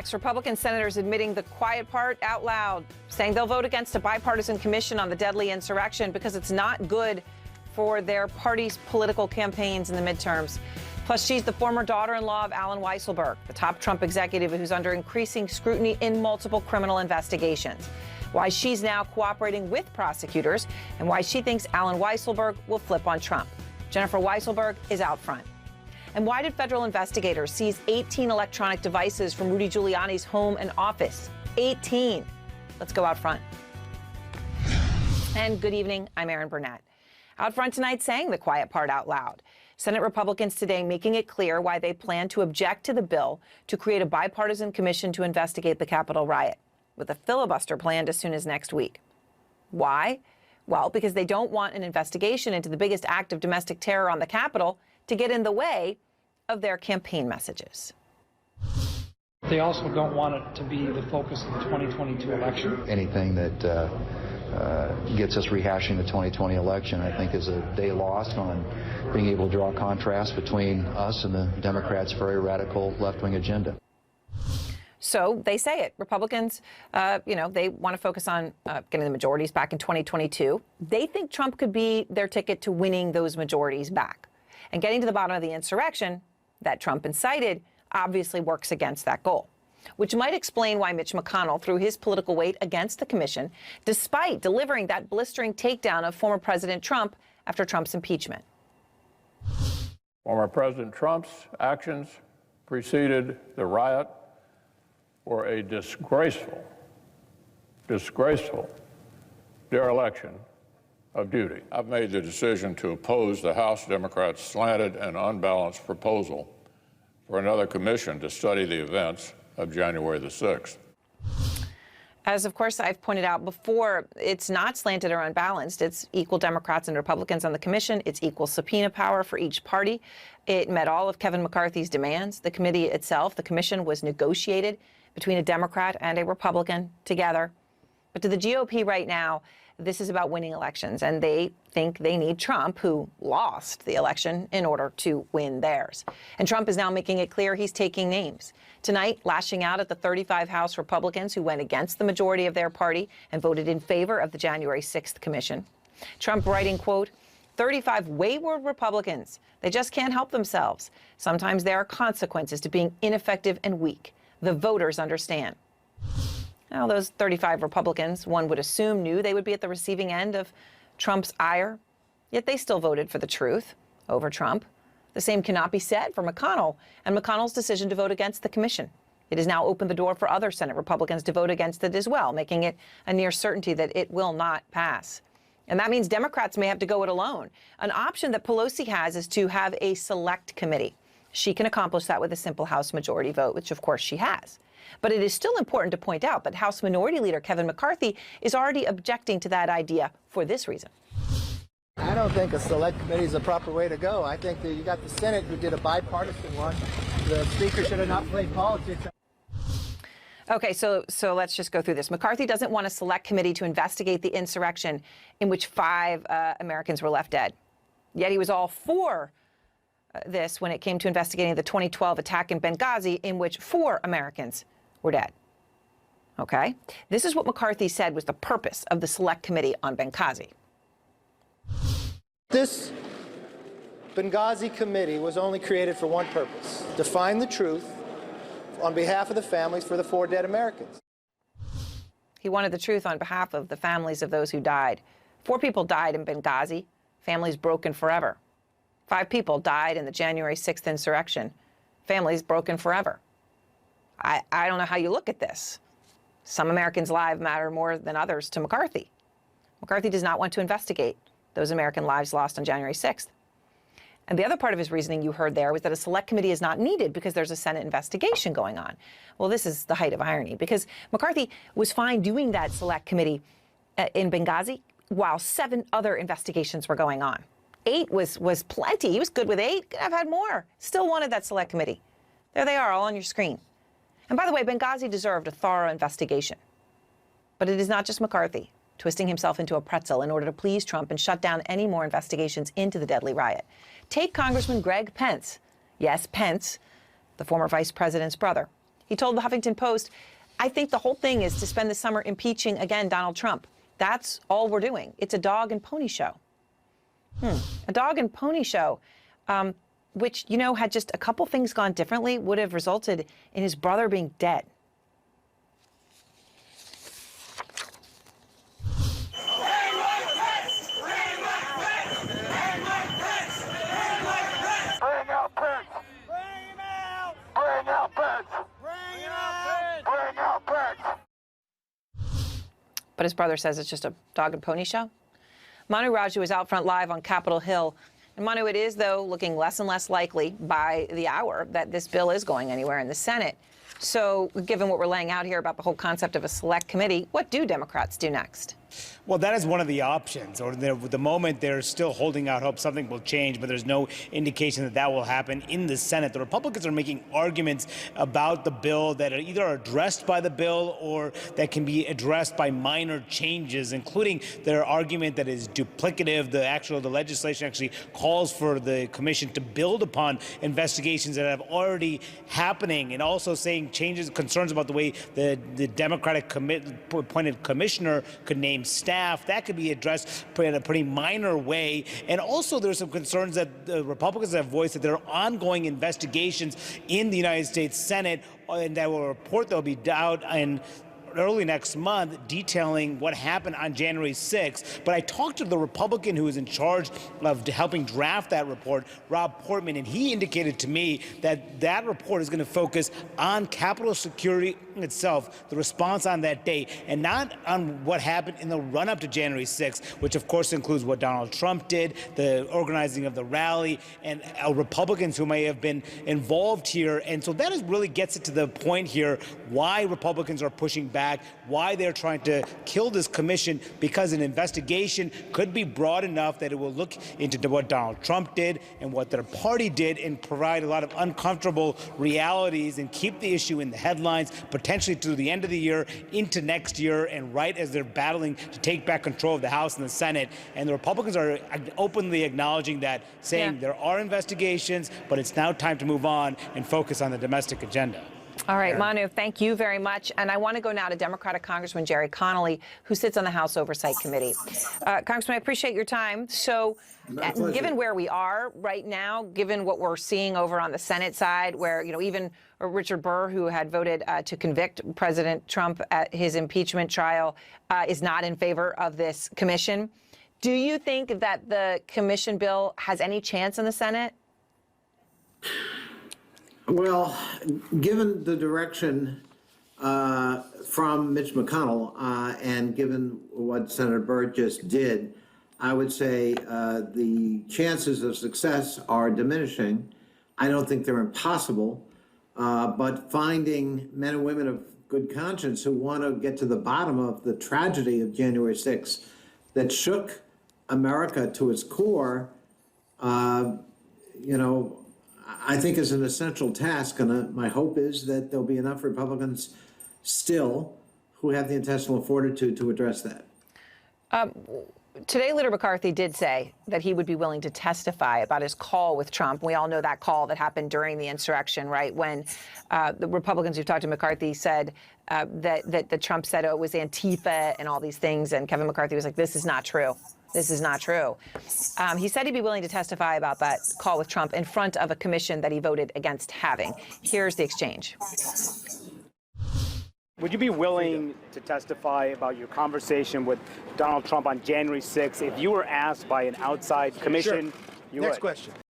next. Republican senators admitting the quiet part out loud, saying they'll vote against a bipartisan commission on the deadly insurrection because it's not good for their party's political campaigns in the midterms. Plus, she's the former daughter-in-law of Alan Weisselberg, the top Trump executive who's under increasing scrutiny in multiple criminal investigations. Why she's now cooperating with prosecutors and why she thinks Alan Weisselberg will flip on Trump. Jennifer Weisselberg is out front. And why did federal investigators seize 18 electronic devices from Rudy Giuliani's home and office? 18. Let's go out front. And good evening, I'm Erin Burnett. Out front tonight saying the quiet part out loud. Senate Republicans today making it clear why they plan to object to the bill to create a bipartisan commission to investigate the Capitol riot, with a filibuster planned as soon as next week. Why? Well, because they don't want an investigation into the biggest act of domestic terror on the Capitol to get in the way of their campaign messages. They also don't want it to be the focus of the 2022 election. Anything that gets us rehashing the 2020 election, I think, is a day lost on being able to draw a contrast between us and the Democrats' very radical left-wing agenda. So they say it. Republicans, they want to focus on getting the majorities back in 2022. They think Trump could be their ticket to winning those majorities back. And getting to the bottom of the insurrection that Trump incited obviously works against that goal, which might explain why Mitch McConnell threw his political weight against the commission, despite delivering that blistering takedown of former President Trump after Trump's impeachment. Former President Trump's actions preceded the riot were a disgraceful dereliction of duty. I've made the decision to oppose the House Democrats' slanted and unbalanced proposal for another commission to study the events of January the 6th. As, of course, I've pointed out before, it's not slanted or unbalanced. It's equal Democrats and Republicans on the commission. It's equal subpoena power for each party. It met all of Kevin McCarthy's demands. The committee itself, the commission, was negotiated between a Democrat and a Republican together. But to the GOP right now, this is about winning elections, and they think they need Trump, who lost the election, in order to win theirs. And Trump is now making it clear he's taking names. Tonight, lashing out at the 35 House Republicans who went against the majority of their party and voted in favor of the January 6th commission. Trump writing, quote, 35 wayward Republicans. They just can't help themselves. Sometimes there are consequences to being ineffective and weak. The voters understand. Now, those 35 Republicans, one would assume, knew they would be at the receiving end of Trump's ire, yet they still voted for the truth over Trump. The same cannot be said for McConnell and McConnell's decision to vote against the commission. It has now opened the door for other Senate Republicans to vote against it as well, making it a near certainty that it will not pass. And that means Democrats may have to go it alone. An option that Pelosi has is to have a select committee. She can accomplish that with a simple House majority vote, which of course she has. But it is still important to point out that House Minority Leader Kevin McCarthy is already objecting to that idea for this reason. I don't think a select committee is the proper way to go. I think that you got the Senate who did a bipartisan one. The Speaker should have not played politics. Okay, so let's just go through this. McCarthy doesn't want a select committee to investigate the insurrection in which 5 Americans were left dead. Yet he was all for this when it came to investigating the 2012 attack in Benghazi, in which 4 Americans were dead. Okay? This is what McCarthy said was the purpose of the Select Committee on Benghazi. This Benghazi Committee was only created for one purpose: to find the truth on behalf of the families for the 4 dead Americans. He wanted the truth on behalf of the families of those who died. 4 people died in Benghazi, families broken forever. 5 people died in the January 6th insurrection, families broken forever. I don't know how you look at this. Some Americans' lives matter more than others to McCarthy. McCarthy does not want to investigate those American lives lost on January 6th. And the other part of his reasoning you heard there was that a select committee is not needed because there's a Senate investigation going on. Well, this is the height of irony, because McCarthy was fine doing that select committee in Benghazi while 7 other investigations were going on. 8 was plenty. He was good with 8. Could have had more. Still wanted that select committee. There they are, all on your screen. And by the way, Benghazi deserved a thorough investigation. But it is not just McCarthy twisting himself into a pretzel in order to please Trump and shut down any more investigations into the deadly riot. Take Congressman Greg Pence. Yes, Pence, the former vice president's brother. He told the Huffington Post, I think the whole thing is to spend the summer impeaching again Donald Trump. That's all we're doing. It's a dog and pony show. A dog and pony show, which, you know, had just a couple things gone differently, would have resulted in his brother being dead. But his brother says it's just a dog and pony show. Manu Raju is out front live on Capitol Hill. And Manu, it is, though, looking less and less likely by the hour that this bill is going anywhere in the Senate. So given what we're laying out here about the whole concept of a select committee, what do Democrats do next? Well, that is one of the options. Or the moment they're still holding out hope something will change, but there's no indication that that will happen in the Senate. The Republicans are making arguments about the bill that are either addressed by the bill or that can be addressed by minor changes, including their argument that is duplicative. The legislation actually calls for the commission to build upon investigations that have already happening, and also saying concerns about the way the Democratic appointed commissioner could name staff. That could be addressed in a pretty minor way. And also there's some concerns that the Republicans have voiced that there are ongoing investigations in the United States Senate, and that will report that will be out in early next month detailing what happened on January 6th. But I talked to the Republican who is in charge of helping draft that report, Rob Portman, and he indicated to me that that report is going to focus on Capitol security itself, the response on that day, and not on what happened in the run-up to January 6th, which of course includes what Donald Trump did, the organizing of the rally, and Republicans who may have been involved here. And so that really gets it to the point here why Republicans are pushing back, why they're trying to kill this commission, because an investigation could be broad enough that it will look into what Donald Trump did and what their party did and provide a lot of uncomfortable realities and keep the issue in the headlines, potentially through the end of the year, into next year, and right as they're battling to take back control of the House and the Senate. And the Republicans are openly acknowledging that, saying there are investigations, but it's now time to move on and focus on the domestic agenda. All right, Manu, thank you very much. And I want to go now to Democratic Congressman Jerry Connolly, who sits on the House Oversight Committee. Congressman, I appreciate your time. So given where we are right now, given what we're seeing over on the Senate side, where, you know, even Richard Burr, who had voted to convict President Trump at his impeachment trial, is not in favor of this commission. Do you think that the commission bill has any chance in the Senate? Well, given the direction from Mitch McConnell and given what Senator Burr just did, I would say the chances of success are diminishing. I don't think they're impossible, but finding men and women of good conscience who want to get to the bottom of the tragedy of January 6th that shook America to its core, you know, I think is an essential task, and my hope is that there'll be enough Republicans still who have the intestinal fortitude to address that. Today, Leader McCarthy did say that he would be willing to testify about his call with Trump. We all know that call that happened during the insurrection, right, when the Republicans who've talked to McCarthy said that Trump said, oh, it was Antifa and all these things, and Kevin McCarthy was like, this is not true. This is not true. He said he'd be willing to testify about that call with Trump in front of a commission that he voted against having. Here's the exchange. Would you be willing to testify about your conversation with Donald Trump on January 6th if you were asked by an outside commission? Sure. Next question.